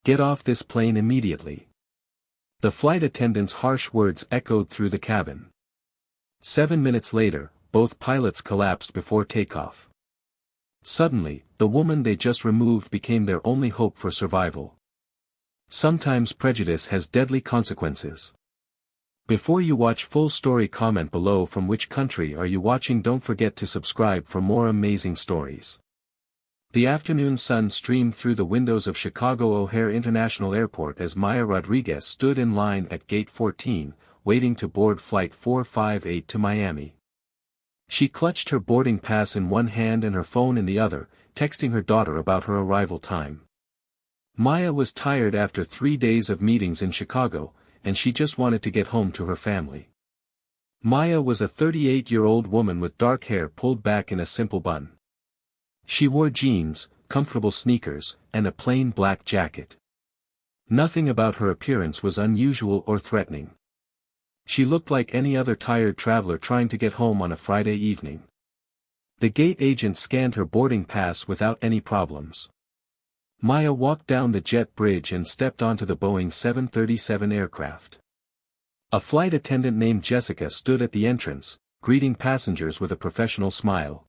Get off this plane immediately. The flight attendant's harsh words echoed through the cabin. 7 minutes later, both pilots collapsed before takeoff. Suddenly, the woman they just removed became their only hope for survival. Sometimes prejudice has deadly consequences. Before you watch full story, comment below from which country are you watching. Don't forget to subscribe for more amazing stories. The afternoon sun streamed through the windows of Chicago O'Hare International Airport as Maya Rodriguez stood in line at Gate 14, waiting to board Flight 458 to Miami. She clutched her boarding pass in one hand and her phone in the other, texting her daughter about her arrival time. Maya was tired after 3 days of meetings in Chicago, and she just wanted to get home to her family. Maya was a 38-year-old woman with dark hair pulled back in a simple bun. She wore jeans, comfortable sneakers, and a plain black jacket. Nothing about her appearance was unusual or threatening. She looked like any other tired traveler trying to get home on a Friday evening. The gate agent scanned her boarding pass without any problems. Maya walked down the jet bridge and stepped onto the Boeing 737 aircraft. A flight attendant named Jessica stood at the entrance, greeting passengers with a professional smile.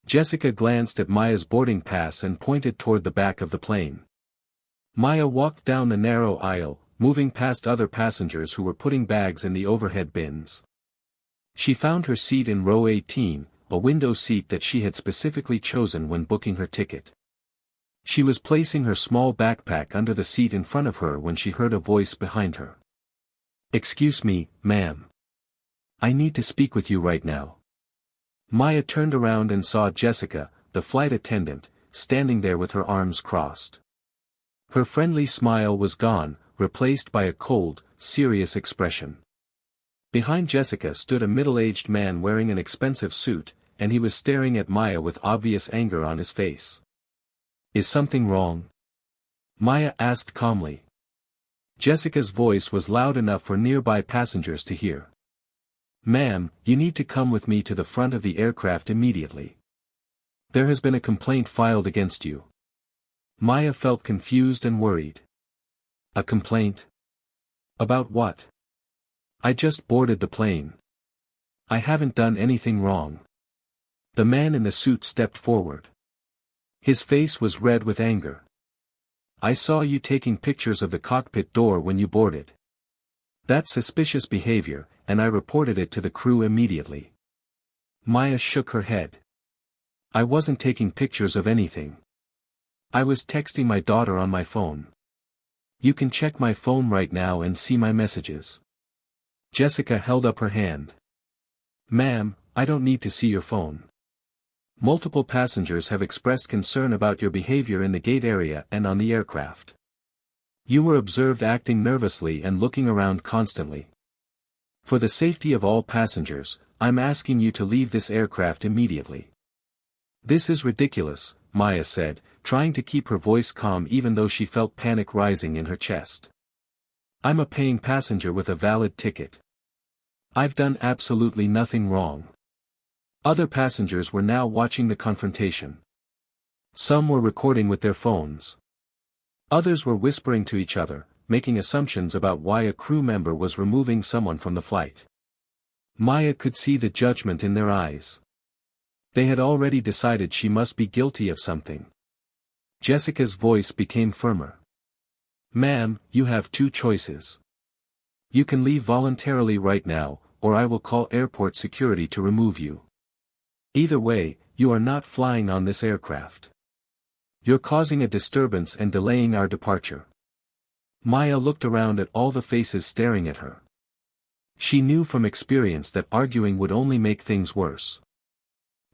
Jessica glanced at Maya's boarding pass and pointed toward the back of the plane. Maya walked down the narrow aisle, moving past other passengers who were putting bags in the overhead bins. She found her seat in row 18, a window seat that she had specifically chosen when booking her ticket. She was placing her small backpack under the seat in front of her when she heard a voice behind her. "Excuse me, ma'am. I need to speak with you right now." Maya turned around and saw Jessica, the flight attendant, standing there with her arms crossed. Her friendly smile was gone, replaced by a cold, serious expression. Behind Jessica stood a middle-aged man wearing an expensive suit, and he was staring at Maya with obvious anger on his face. "Is something wrong?" Maya asked calmly. Jessica's voice was loud enough for nearby passengers to hear. "Ma'am, you need to come with me to the front of the aircraft immediately. There has been a complaint filed against you." Maya felt confused and worried. "A complaint? About what? I just boarded the plane. I haven't done anything wrong." The man in the suit stepped forward. His face was red with anger. "I saw you taking pictures of the cockpit door when you boarded. That's suspicious behavior, and I reported it to the crew immediately." Maya shook her head. "I wasn't taking pictures of anything. I was texting my daughter on my phone. You can check my phone right now and see my messages." Jessica held up her hand. "Ma'am, I don't need to see your phone. Multiple passengers have expressed concern about your behavior in the gate area and on the aircraft. You were observed acting nervously and looking around constantly. For the safety of all passengers, I'm asking you to leave this aircraft immediately." "This is ridiculous," Maya said, trying to keep her voice calm even though she felt panic rising in her chest. "I'm a paying passenger with a valid ticket. I've done absolutely nothing wrong." Other passengers were now watching the confrontation. Some were recording with their phones. Others were whispering to each other, making assumptions about why a crew member was removing someone from the flight. Maya could see the judgment in their eyes. They had already decided she must be guilty of something. Jessica's voice became firmer. "Ma'am, you have two choices. You can leave voluntarily right now, or I will call airport security to remove you. Either way, you are not flying on this aircraft. You're causing a disturbance and delaying our departure." Maya looked around at all the faces staring at her. She knew from experience that arguing would only make things worse.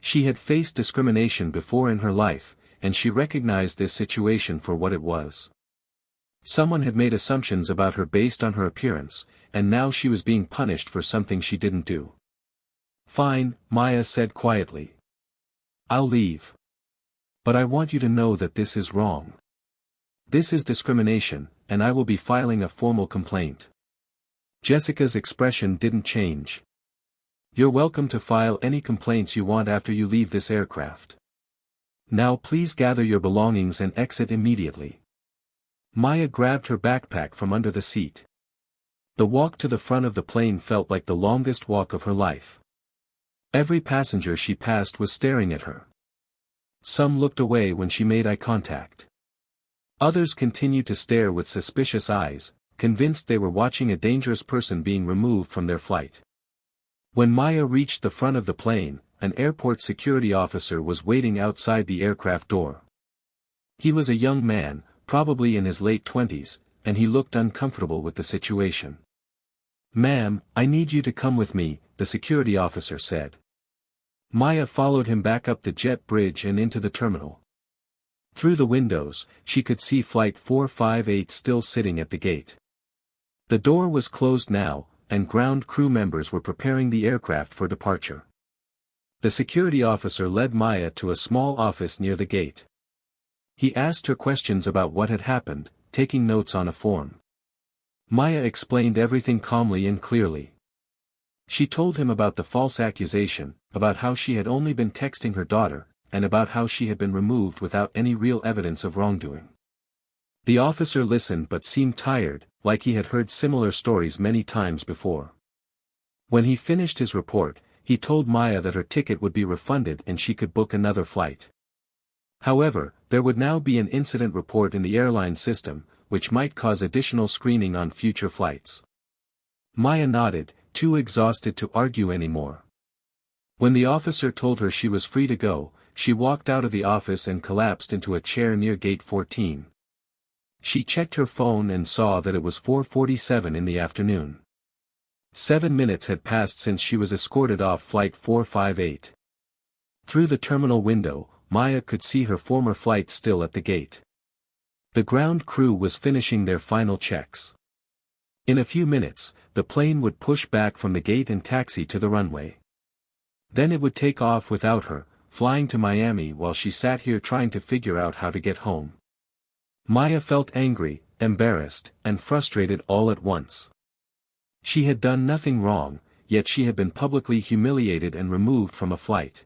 She had faced discrimination before in her life, and she recognized this situation for what it was. Someone had made assumptions about her based on her appearance, and now she was being punished for something she didn't do. "Fine," Maya said quietly. "I'll leave. But I want you to know that this is wrong. This is discrimination, and I will be filing a formal complaint." Jessica's expression didn't change. "You're welcome to file any complaints you want after you leave this aircraft. Now please gather your belongings and exit immediately." Maya grabbed her backpack from under the seat. The walk to the front of the plane felt like the longest walk of her life. Every passenger she passed was staring at her. Some looked away when she made eye contact. Others continued to stare with suspicious eyes, convinced they were watching a dangerous person being removed from their flight. When Maya reached the front of the plane, an airport security officer was waiting outside the aircraft door. He was a young man, probably in his late 20s, and he looked uncomfortable with the situation. "Ma'am, I need you to come with me," the security officer said. Maya followed him back up the jet bridge and into the terminal. Through the windows, she could see Flight 458 still sitting at the gate. The door was closed now, and ground crew members were preparing the aircraft for departure. The security officer led Maya to a small office near the gate. He asked her questions about what had happened, taking notes on a form. Maya explained everything calmly and clearly. She told him about the false accusation, about how she had only been texting her daughter, and about how she had been removed without any real evidence of wrongdoing. The officer listened but seemed tired, like he had heard similar stories many times before. When he finished his report, he told Maya that her ticket would be refunded and she could book another flight. However, there would now be an incident report in the airline system, which might cause additional screening on future flights. Maya nodded, too exhausted to argue anymore. When the officer told her she was free to go, she walked out of the office and collapsed into a chair near gate 14. She checked her phone and saw that it was 4:47 in the afternoon. 7 minutes had passed since she was escorted off Flight 458. Through the terminal window, Maya could see her former flight still at the gate. The ground crew was finishing their final checks. In a few minutes, the plane would push back from the gate and taxi to the runway. Then it would take off without her, flying to Miami while she sat here trying to figure out how to get home. Maya felt angry, embarrassed, and frustrated all at once. She had done nothing wrong, yet she had been publicly humiliated and removed from a flight.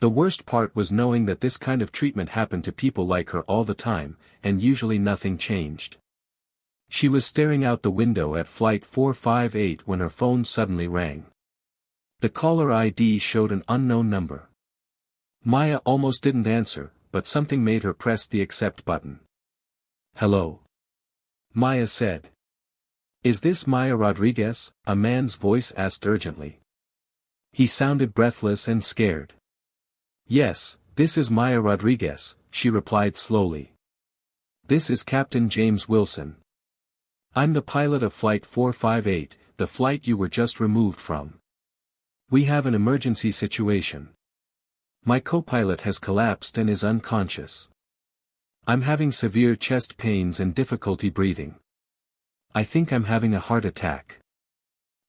The worst part was knowing that this kind of treatment happened to people like her all the time, and usually nothing changed. She was staring out the window at Flight 458 when her phone suddenly rang. The caller ID showed an unknown number. Maya almost didn't answer, but something made her press the accept button. "Hello?" Maya said. "Is this Maya Rodriguez?" a man's voice asked urgently. He sounded breathless and scared. "Yes, this is Maya Rodriguez," she replied slowly. "This is Captain James Wilson. I'm the pilot of Flight 458, the flight you were just removed from. We have an emergency situation. My co-pilot has collapsed and is unconscious. I'm having severe chest pains and difficulty breathing. I think I'm having a heart attack.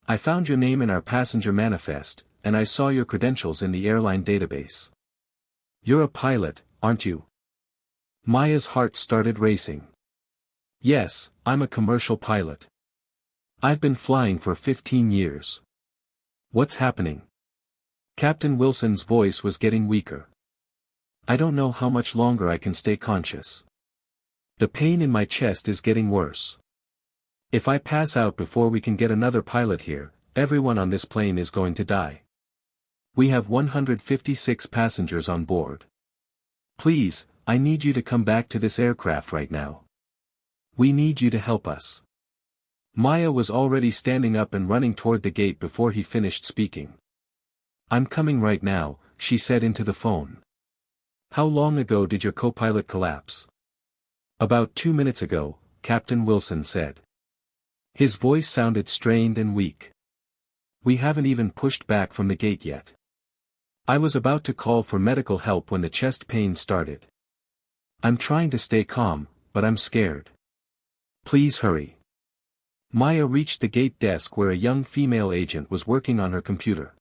I found your name in our passenger manifest, and I saw your credentials in the airline database. You're a pilot, aren't you?" Maya's heart started racing. "Yes, I'm a commercial pilot. I've been flying for 15 years. What's happening?" Captain Wilson's voice was getting weaker. "I don't know how much longer I can stay conscious. The pain in my chest is getting worse. If I pass out before we can get another pilot here, everyone on this plane is going to die. We have 156 passengers on board. Please, I need you to come back to this aircraft right now. We need you to help us." Maya was already standing up and running toward the gate before he finished speaking. "I'm coming right now," she said into the phone. "How long ago did your co-pilot collapse?" "About 2 minutes ago," Captain Wilson said. His voice sounded strained and weak. "We haven't even pushed back from the gate yet. I was about to call for medical help when the chest pain started. I'm trying to stay calm, but I'm scared. Please hurry." Maya reached the gate desk where a young female agent was working on her computer.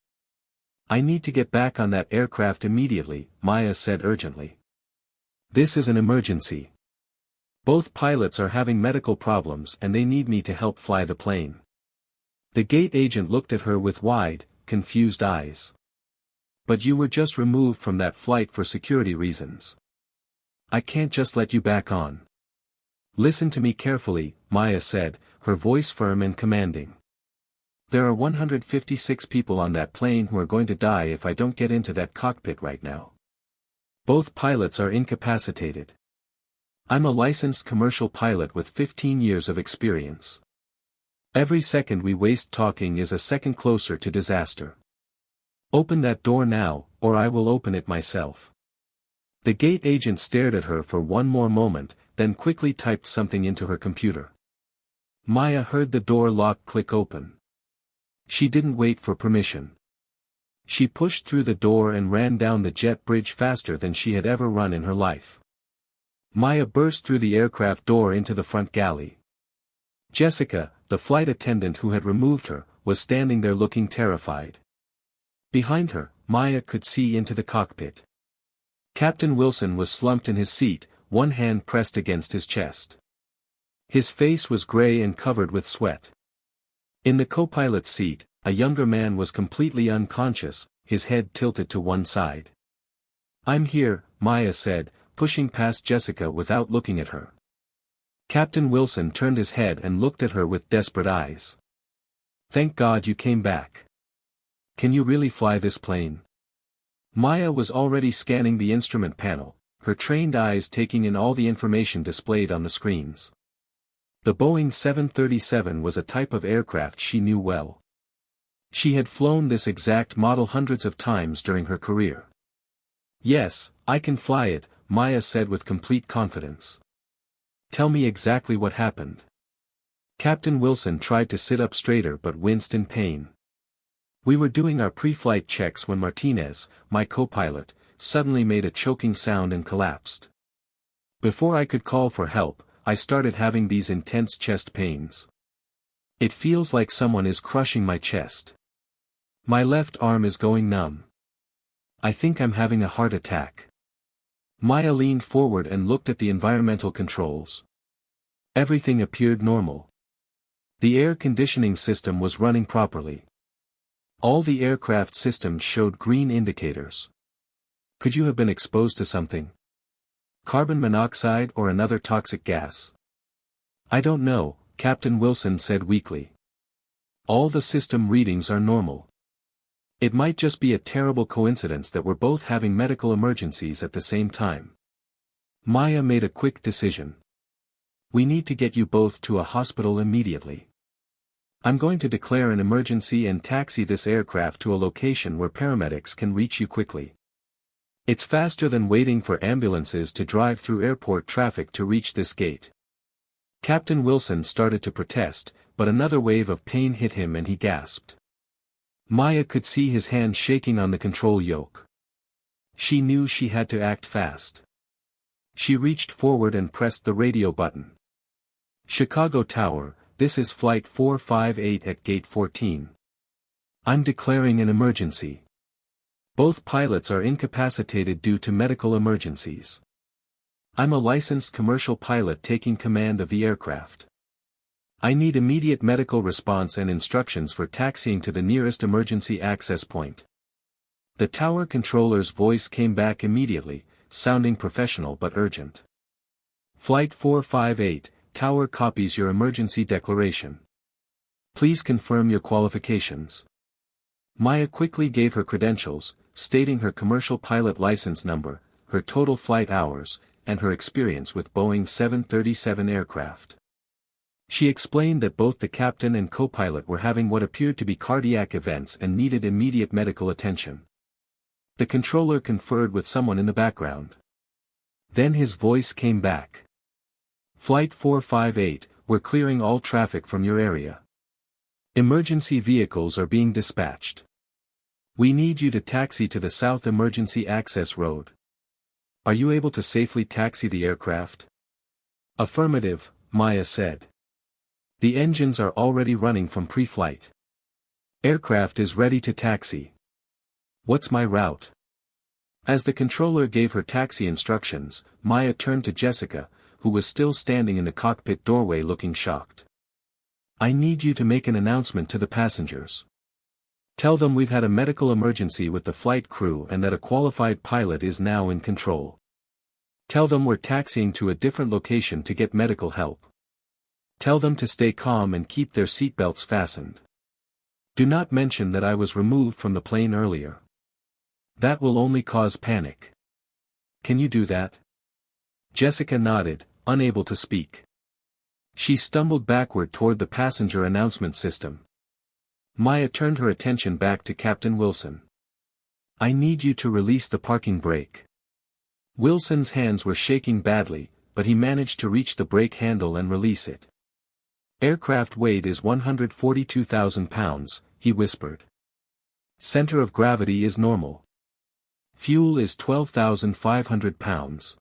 "I need to get back on that aircraft immediately," Maya said urgently. "This is an emergency. Both pilots are having medical problems and they need me to help fly the plane." The gate agent looked at her with wide, confused eyes. "But you were just removed from that flight for security reasons. I can't just let you back on." Listen to me carefully, Maya said, her voice firm and commanding. There are 156 people on that plane who are going to die if I don't get into that cockpit right now. Both pilots are incapacitated. I'm a licensed commercial pilot with 15 years of experience. Every second we waste talking is a second closer to disaster. Open that door now, or I will open it myself. The gate agent stared at her for one more moment, then quickly typed something into her computer. Maya heard the door lock click open. She didn't wait for permission. She pushed through the door and ran down the jet bridge faster than she had ever run in her life. Maya burst through the aircraft door into the front galley. Jessica, the flight attendant who had removed her, was standing there looking terrified. Behind her, Maya could see into the cockpit. Captain Wilson was slumped in his seat, one hand pressed against his chest. His face was gray and covered with sweat. In the co-pilot's seat, a younger man was completely unconscious, his head tilted to one side. I'm here, Maya said, pushing past Jessica without looking at her. Captain Wilson turned his head and looked at her with desperate eyes. Thank God you came back. Can you really fly this plane? Maya was already scanning the instrument panel, her trained eyes taking in all the information displayed on the screens. The Boeing 737 was a type of aircraft she knew well. She had flown this exact model hundreds of times during her career. Yes, I can fly it, Maya said with complete confidence. Tell me exactly what happened. Captain Wilson tried to sit up straighter but winced in pain. We were doing our pre-flight checks when Martinez, my co-pilot, suddenly made a choking sound and collapsed. Before I could call for help, I started having these intense chest pains. It feels like someone is crushing my chest. My left arm is going numb. I think I'm having a heart attack. Maya leaned forward and looked at the environmental controls. Everything appeared normal. The air conditioning system was running properly. All the aircraft systems showed green indicators. Could you have been exposed to something? Carbon monoxide or another toxic gas? I don't know, Captain Wilson said weakly. All the system readings are normal. It might just be a terrible coincidence that we're both having medical emergencies at the same time. Maya made a quick decision. We need to get you both to a hospital immediately. I'm going to declare an emergency and taxi this aircraft to a location where paramedics can reach you quickly. It's faster than waiting for ambulances to drive through airport traffic to reach this gate. Captain Wilson started to protest, but another wave of pain hit him and he gasped. Maya could see his hand shaking on the control yoke. She knew she had to act fast. She reached forward and pressed the radio button. Chicago Tower, this is Flight 458 at Gate 14. I'm declaring an emergency. Both pilots are incapacitated due to medical emergencies. I'm a licensed commercial pilot taking command of the aircraft. I need immediate medical response and instructions for taxiing to the nearest emergency access point. The tower controller's voice came back immediately, sounding professional but urgent. Flight 458, Tower copies your emergency declaration. Please confirm your qualifications. Maya quickly gave her credentials, stating her commercial pilot license number, her total flight hours, and her experience with Boeing 737 aircraft. She explained that both the captain and co-pilot were having what appeared to be cardiac events and needed immediate medical attention. The controller conferred with someone in the background. Then his voice came back. Flight 458, we're clearing all traffic from your area. Emergency vehicles are being dispatched. We need you to taxi to the South Emergency Access Road. Are you able to safely taxi the aircraft? Affirmative, Maya said. The engines are already running from pre-flight. Aircraft is ready to taxi. What's my route? As the controller gave her taxi instructions, Maya turned to Jessica, who was still standing in the cockpit doorway looking shocked. I need you to make an announcement to the passengers. Tell them we've had a medical emergency with the flight crew and that a qualified pilot is now in control. Tell them we're taxiing to a different location to get medical help. Tell them to stay calm and keep their seatbelts fastened. Do not mention that I was removed from the plane earlier. That will only cause panic. Can you do that?" Jessica nodded, unable to speak. She stumbled backward toward the passenger announcement system. Maya turned her attention back to Captain Wilson. "I need you to release the parking brake." Wilson's hands were shaking badly, but he managed to reach the brake handle and release it. "Aircraft weight is 142,000 pounds, he whispered. "Center of gravity is normal. Fuel is 12,500 pounds.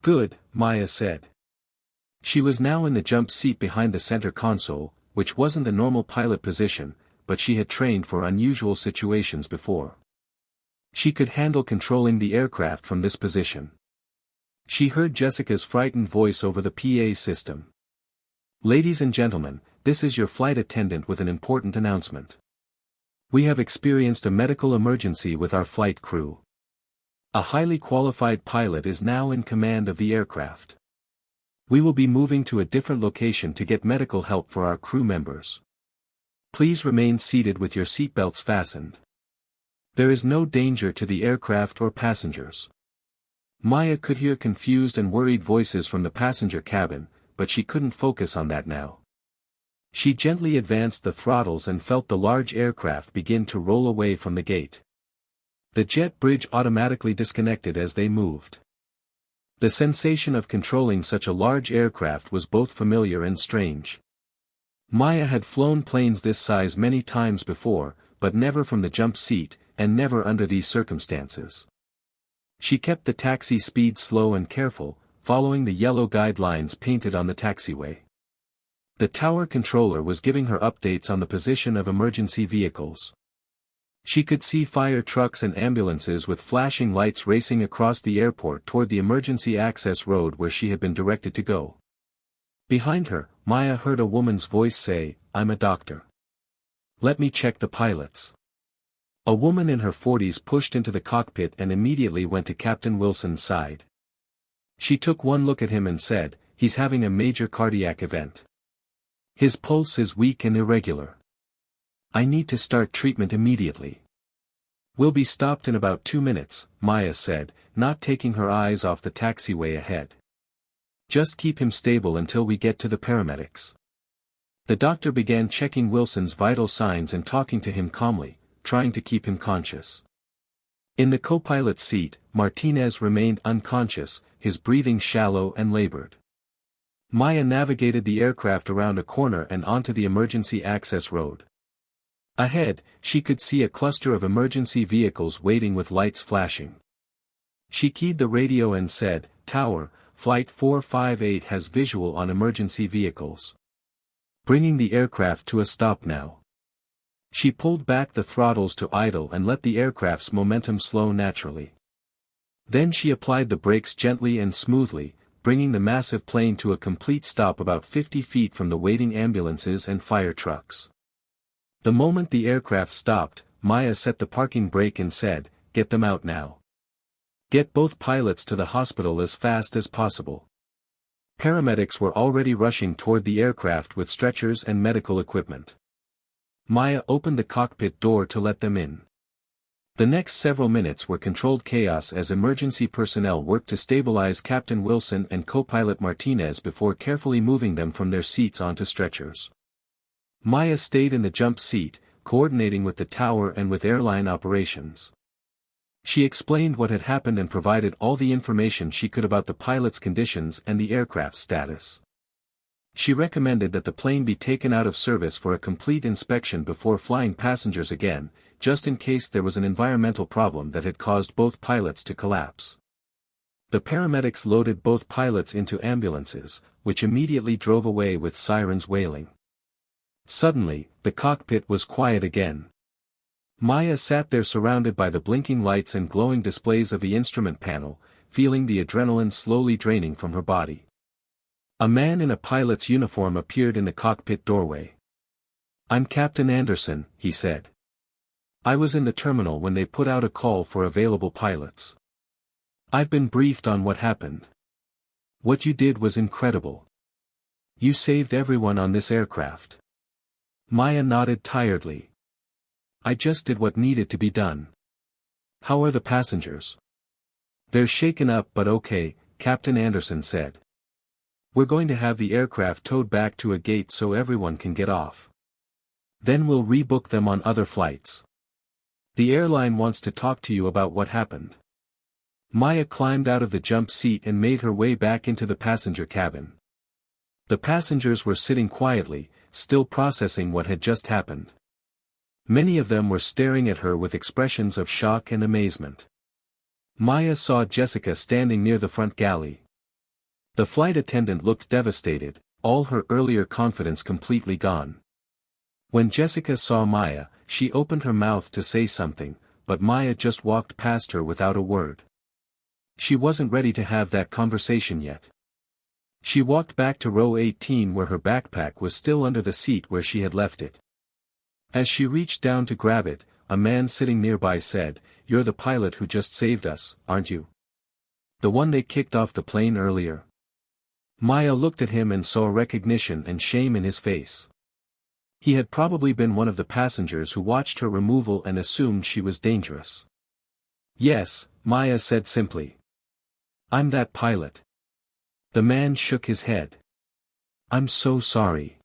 "Good," Maya said. She was now in the jump seat behind the center console, which wasn't the normal pilot position, but she had trained for unusual situations before. She could handle controlling the aircraft from this position. She heard Jessica's frightened voice over the PA system. "Ladies and gentlemen, this is your flight attendant with an important announcement. We have experienced a medical emergency with our flight crew. A highly qualified pilot is now in command of the aircraft. We will be moving to a different location to get medical help for our crew members. Please remain seated with your seatbelts fastened. There is no danger to the aircraft or passengers." Maya could hear confused and worried voices from the passenger cabin, but she couldn't focus on that now. She gently advanced the throttles and felt the large aircraft begin to roll away from the gate. The jet bridge automatically disconnected as they moved. The sensation of controlling such a large aircraft was both familiar and strange. Maya had flown planes this size many times before, but never from the jump seat, and never under these circumstances. She kept the taxi speed slow and careful, following the yellow guidelines painted on the taxiway. The tower controller was giving her updates on the position of emergency vehicles. She could see fire trucks and ambulances with flashing lights racing across the airport toward the emergency access road where she had been directed to go. Behind her, Maya heard a woman's voice say, "I'm a doctor. Let me check the pilots." A woman in her 40s pushed into the cockpit and immediately went to Captain Wilson's side. She took one look at him and said, "He's having a major cardiac event. His pulse is weak and irregular. I need to start treatment immediately." "We'll be stopped in about 2 minutes," Maya said, not taking her eyes off the taxiway ahead. "Just keep him stable until we get to the paramedics." The doctor began checking Wilson's vital signs and talking to him calmly, trying to keep him conscious. In the co-pilot's seat, Martinez remained unconscious, his breathing shallow and labored. Maya navigated the aircraft around a corner and onto the emergency access road. Ahead, she could see a cluster of emergency vehicles waiting with lights flashing. She keyed the radio and said, "Tower, Flight 458 has visual on emergency vehicles. Bringing the aircraft to a stop now." She pulled back the throttles to idle and let the aircraft's momentum slow naturally. Then she applied the brakes gently and smoothly, bringing the massive plane to a complete stop about 50 feet from the waiting ambulances and fire trucks. The moment the aircraft stopped, Maya set the parking brake and said, "Get them out now. Get both pilots to the hospital as fast as possible." Paramedics were already rushing toward the aircraft with stretchers and medical equipment. Maya opened the cockpit door to let them in. The next several minutes were controlled chaos as emergency personnel worked to stabilize Captain Wilson and co-pilot Martinez before carefully moving them from their seats onto stretchers. Maya stayed in the jump seat, coordinating with the tower and with airline operations. She explained what had happened and provided all the information she could about the pilot's conditions and the aircraft's status. She recommended that the plane be taken out of service for a complete inspection before flying passengers again, just in case there was an environmental problem that had caused both pilots to collapse. The paramedics loaded both pilots into ambulances, which immediately drove away with sirens wailing. Suddenly, the cockpit was quiet again. Maya sat there surrounded by the blinking lights and glowing displays of the instrument panel, feeling the adrenaline slowly draining from her body. A man in a pilot's uniform appeared in the cockpit doorway. "I'm Captain Anderson," he said. "I was in the terminal when they put out a call for available pilots. I've been briefed on what happened. What you did was incredible. You saved everyone on this aircraft. Maya nodded tiredly. I just did what needed to be done. How are the passengers? They're shaken up but okay, Captain Anderson said. We're going to have the aircraft towed back to a gate so everyone can get off. Then we'll rebook them on other flights. The airline wants to talk to you about what happened. Maya climbed out of the jump seat and made her way back into the passenger cabin. The passengers were sitting quietly, still processing what had just happened. Many of them were staring at her with expressions of shock and amazement. Maya saw Jessica standing near the front galley. The flight attendant looked devastated, all her earlier confidence completely gone. When Jessica saw Maya, she opened her mouth to say something, but Maya just walked past her without a word. She wasn't ready to have that conversation yet. She walked back to row 18 where her backpack was still under the seat where she had left it. As she reached down to grab it, a man sitting nearby said, "You're the pilot who just saved us, aren't you? The one they kicked off the plane earlier?" Maya looked at him and saw recognition and shame in his face. He had probably been one of the passengers who watched her removal and assumed she was dangerous. "Yes," Maya said simply. "I'm that pilot." The man shook his head. "I'm so sorry.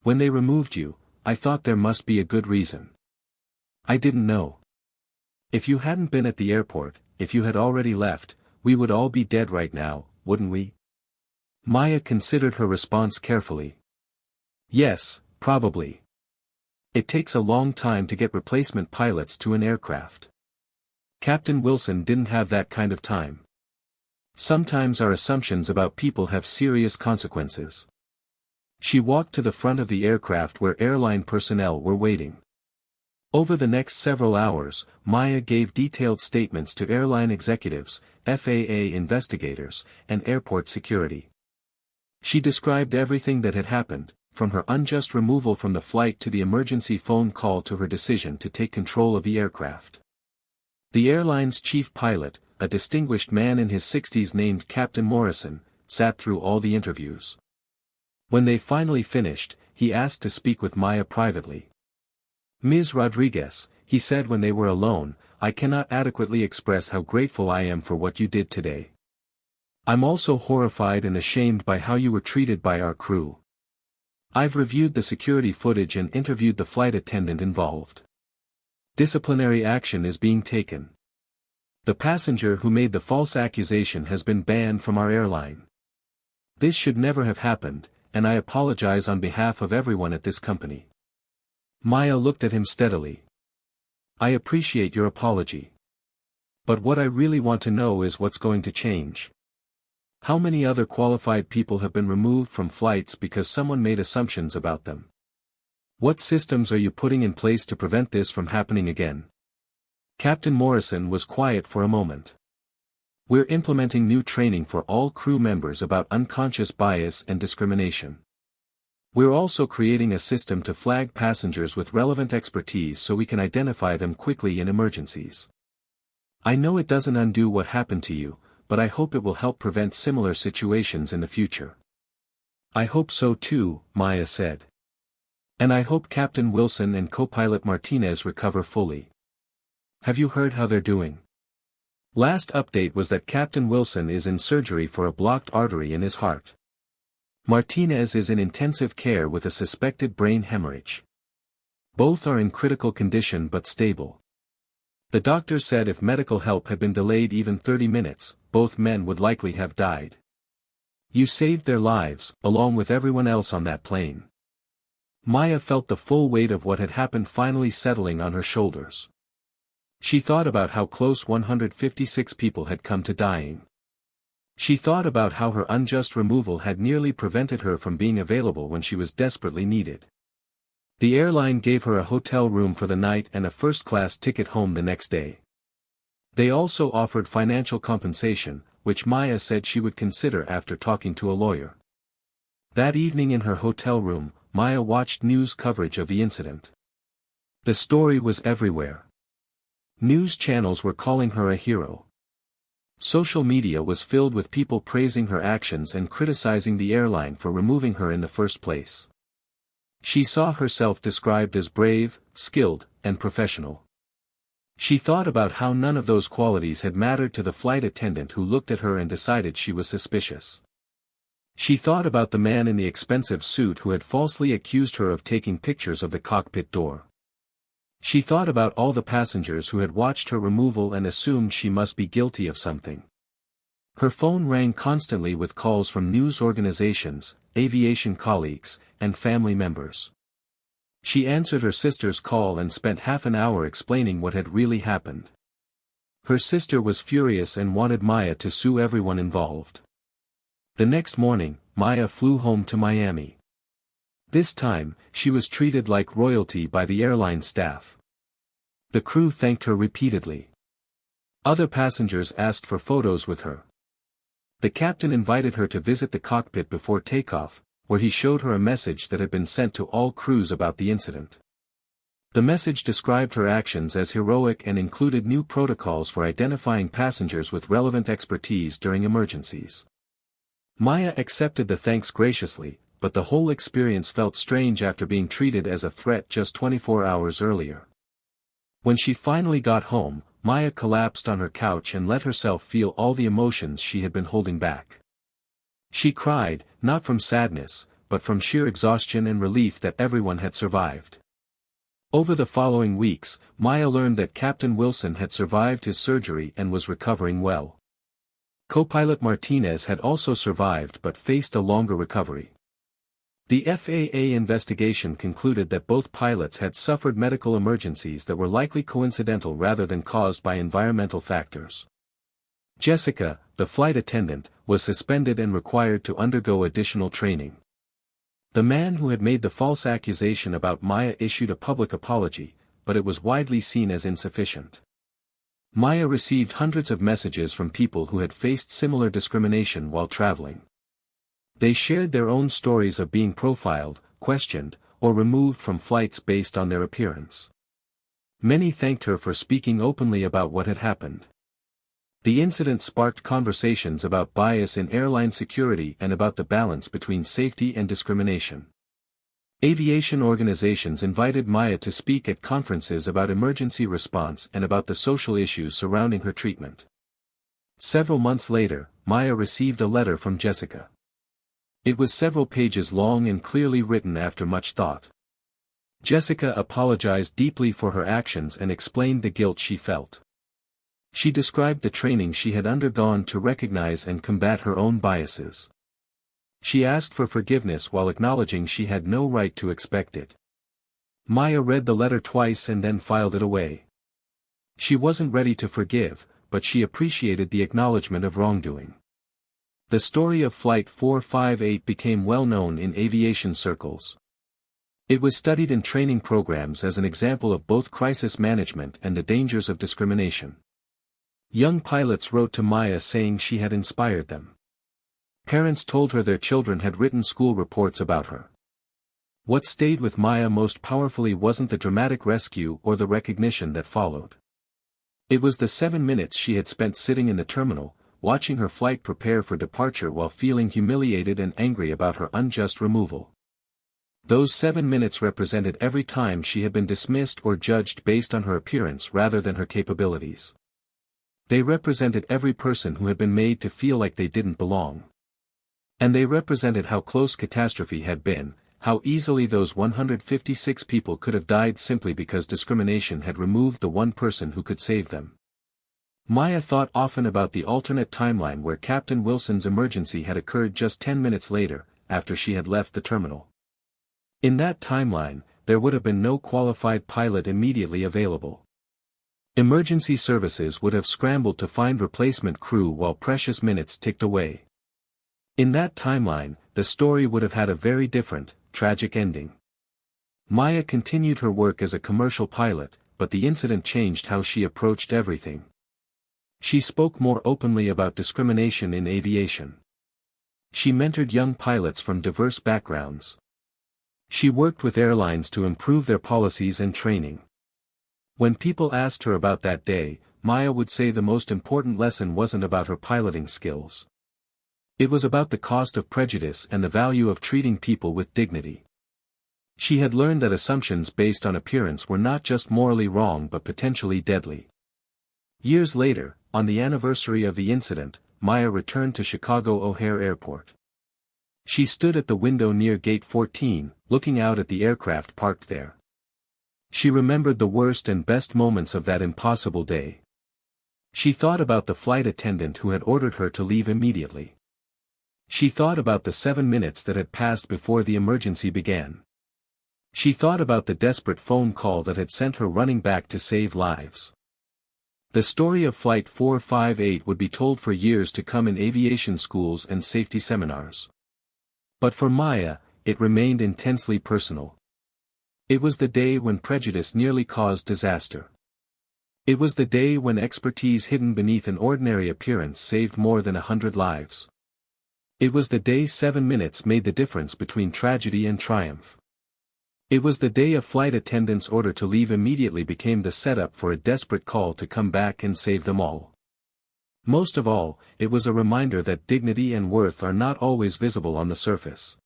When they removed you, I thought there must be a good reason. I didn't know. If you hadn't been at the airport, if you had already left, we would all be dead right now, wouldn't we?" Maya considered her response carefully. "Yes, probably. It takes a long time to get replacement pilots to an aircraft. Captain Wilson didn't have that kind of time. Sometimes our assumptions about people have serious consequences." She walked to the front of the aircraft where airline personnel were waiting. Over the next several hours, Maya gave detailed statements to airline executives, FAA investigators, and airport security. She described everything that had happened, from her unjust removal from the flight to the emergency phone call to her decision to take control of the aircraft. The airline's chief pilot, a distinguished man in his 60s named Captain Morrison, sat through all the interviews. When they finally finished, he asked to speak with Maya privately. "Ms. Rodriguez," he said when they were alone, "I cannot adequately express how grateful I am for what you did today. I'm also horrified and ashamed by how you were treated by our crew. I've reviewed the security footage and interviewed the flight attendant involved. Disciplinary action is being taken. The passenger who made the false accusation has been banned from our airline. This should never have happened, and I apologize on behalf of everyone at this company." Maya looked at him steadily. "I appreciate your apology. But what I really want to know is what's going to change. How many other qualified people have been removed from flights because someone made assumptions about them? What systems are you putting in place to prevent this from happening again?" Captain Morrison was quiet for a moment. "We're implementing new training for all crew members about unconscious bias and discrimination. We're also creating a system to flag passengers with relevant expertise so we can identify them quickly in emergencies. I know it doesn't undo what happened to you, but I hope it will help prevent similar situations in the future." "I hope so too," Maya said. "And I hope Captain Wilson and co-pilot Martinez recover fully. Have you heard how they're doing?" Last update was that Captain Wilson is in surgery for a blocked artery in his heart. Martinez is in intensive care with a suspected brain hemorrhage. Both are in critical condition but stable. The doctor said if medical help had been delayed even 30 minutes, both men would likely have died. You saved their lives, along with everyone else on that plane. Maya felt the full weight of what had happened finally settling on her shoulders. She thought about how close 156 people had come to dying. She thought about how her unjust removal had nearly prevented her from being available when she was desperately needed. The airline gave her a hotel room for the night and a first-class ticket home the next day. They also offered financial compensation, which Maya said she would consider after talking to a lawyer. That evening in her hotel room, Maya watched news coverage of the incident. The story was everywhere. News channels were calling her a hero. Social media was filled with people praising her actions and criticizing the airline for removing her in the first place. She saw herself described as brave, skilled, and professional. She thought about how none of those qualities had mattered to the flight attendant who looked at her and decided she was suspicious. She thought about the man in the expensive suit who had falsely accused her of taking pictures of the cockpit door. She thought about all the passengers who had watched her removal and assumed she must be guilty of something. Her phone rang constantly with calls from news organizations, aviation colleagues, and family members. She answered her sister's call and spent half an hour explaining what had really happened. Her sister was furious and wanted Maya to sue everyone involved. The next morning, Maya flew home to Miami. This time, she was treated like royalty by the airline staff. The crew thanked her repeatedly. Other passengers asked for photos with her. The captain invited her to visit the cockpit before takeoff, where he showed her a message that had been sent to all crews about the incident. The message described her actions as heroic and included new protocols for identifying passengers with relevant expertise during emergencies. Maya accepted the thanks graciously, but the whole experience felt strange after being treated as a threat just 24 hours earlier. When she finally got home, Maya collapsed on her couch and let herself feel all the emotions she had been holding back. She cried, not from sadness, but from sheer exhaustion and relief that everyone had survived. Over the following weeks, Maya learned that Captain Wilson had survived his surgery and was recovering well. Co-pilot Martinez had also survived but faced a longer recovery. The FAA investigation concluded that both pilots had suffered medical emergencies that were likely coincidental rather than caused by environmental factors. Jessica, the flight attendant, was suspended and required to undergo additional training. The man who had made the false accusation about Maya issued a public apology, but it was widely seen as insufficient. Maya received hundreds of messages from people who had faced similar discrimination while traveling. They shared their own stories of being profiled, questioned, or removed from flights based on their appearance. Many thanked her for speaking openly about what had happened. The incident sparked conversations about bias in airline security and about the balance between safety and discrimination. Aviation organizations invited Maya to speak at conferences about emergency response and about the social issues surrounding her treatment. Several months later, Maya received a letter from Jessica. It was several pages long and clearly written after much thought. Jessica apologized deeply for her actions and explained the guilt she felt. She described the training she had undergone to recognize and combat her own biases. She asked for forgiveness while acknowledging she had no right to expect it. Maya read the letter twice and then filed it away. She wasn't ready to forgive, but she appreciated the acknowledgement of wrongdoing. The story of Flight 458 became well known in aviation circles. It was studied in training programs as an example of both crisis management and the dangers of discrimination. Young pilots wrote to Maya saying she had inspired them. Parents told her their children had written school reports about her. What stayed with Maya most powerfully wasn't the dramatic rescue or the recognition that followed. It was the 7 minutes she had spent sitting in the terminal, watching her flight prepare for departure while feeling humiliated and angry about her unjust removal. Those 7 minutes represented every time she had been dismissed or judged based on her appearance rather than her capabilities. They represented every person who had been made to feel like they didn't belong. And they represented how close catastrophe had been, how easily those 156 people could have died simply because discrimination had removed the one person who could save them. Maya thought often about the alternate timeline where Captain Wilson's emergency had occurred just 10 minutes later, after she had left the terminal. In that timeline, there would have been no qualified pilot immediately available. Emergency services would have scrambled to find replacement crew while precious minutes ticked away. In that timeline, the story would have had a very different, tragic ending. Maya continued her work as a commercial pilot, but the incident changed how she approached everything. She spoke more openly about discrimination in aviation. She mentored young pilots from diverse backgrounds. She worked with airlines to improve their policies and training. When people asked her about that day, Maya would say the most important lesson wasn't about her piloting skills. It was about the cost of prejudice and the value of treating people with dignity. She had learned that assumptions based on appearance were not just morally wrong but potentially deadly. Years later, on the anniversary of the incident, Maya returned to Chicago O'Hare Airport. She stood at the window near Gate 14, looking out at the aircraft parked there. She remembered the worst and best moments of that impossible day. She thought about the flight attendant who had ordered her to leave immediately. She thought about the 7 minutes that had passed before the emergency began. She thought about the desperate phone call that had sent her running back to save lives. The story of Flight 458 would be told for years to come in aviation schools and safety seminars. But for Maya, it remained intensely personal. It was the day when prejudice nearly caused disaster. It was the day when expertise hidden beneath an ordinary appearance saved more than 100 lives. It was the day 7 minutes made the difference between tragedy and triumph. It was the day a flight attendant's order to leave immediately became the setup for a desperate call to come back and save them all. Most of all, it was a reminder that dignity and worth are not always visible on the surface.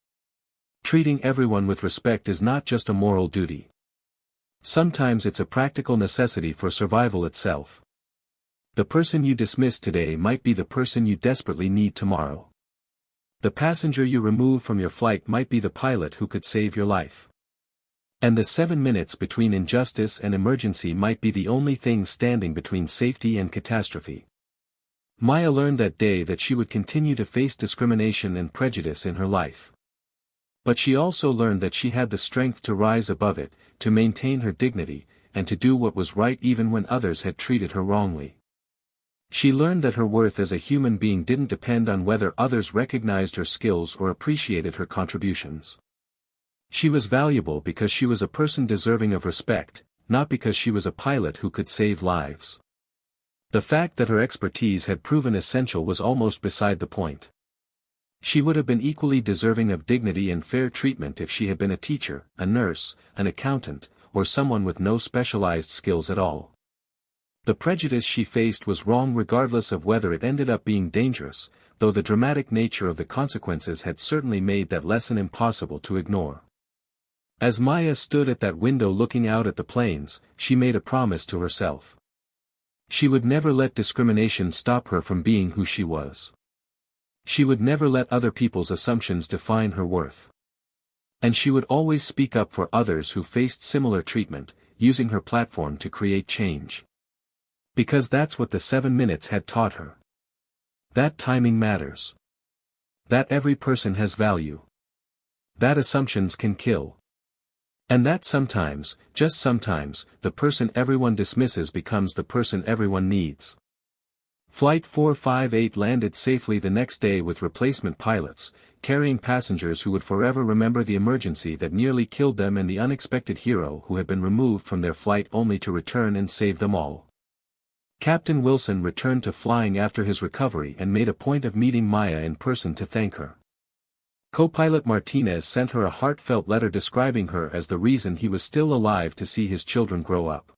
Treating everyone with respect is not just a moral duty. Sometimes it's a practical necessity for survival itself. The person you dismiss today might be the person you desperately need tomorrow. The passenger you remove from your flight might be the pilot who could save your life. And the 7 minutes between injustice and emergency might be the only thing standing between safety and catastrophe. Maya learned that day that she would continue to face discrimination and prejudice in her life. But she also learned that she had the strength to rise above it, to maintain her dignity, and to do what was right even when others had treated her wrongly. She learned that her worth as a human being didn't depend on whether others recognized her skills or appreciated her contributions. She was valuable because she was a person deserving of respect, not because she was a pilot who could save lives. The fact that her expertise had proven essential was almost beside the point. She would have been equally deserving of dignity and fair treatment if she had been a teacher, a nurse, an accountant, or someone with no specialized skills at all. The prejudice she faced was wrong regardless of whether it ended up being dangerous, though the dramatic nature of the consequences had certainly made that lesson impossible to ignore. As Maya stood at that window looking out at the planes, she made a promise to herself. She would never let discrimination stop her from being who she was. She would never let other people's assumptions define her worth. And she would always speak up for others who faced similar treatment, using her platform to create change. Because that's what the 7 minutes had taught her. That timing matters. That every person has value. That assumptions can kill. And that sometimes, just sometimes, the person everyone dismisses becomes the person everyone needs. Flight 458 landed safely the next day with replacement pilots, carrying passengers who would forever remember the emergency that nearly killed them and the unexpected hero who had been removed from their flight only to return and save them all. Captain Wilson returned to flying after his recovery and made a point of meeting Maya in person to thank her. Co-pilot Martinez sent her a heartfelt letter describing her as the reason he was still alive to see his children grow up.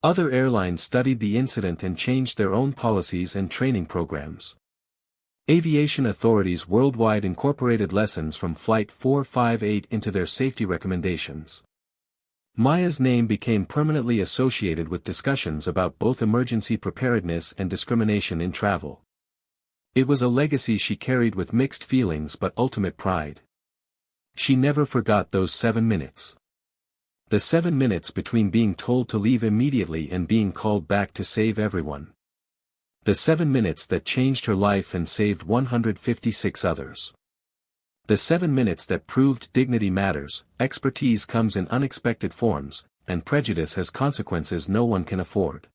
Other airlines studied the incident and changed their own policies and training programs. Aviation authorities worldwide incorporated lessons from Flight 458 into their safety recommendations. Maya's name became permanently associated with discussions about both emergency preparedness and discrimination in travel. It was a legacy she carried with mixed feelings but ultimate pride. She never forgot those 7 minutes. The 7 minutes between being told to leave immediately and being called back to save everyone. The 7 minutes that changed her life and saved 156 others. The 7 minutes that proved dignity matters, expertise comes in unexpected forms, and prejudice has consequences no one can afford.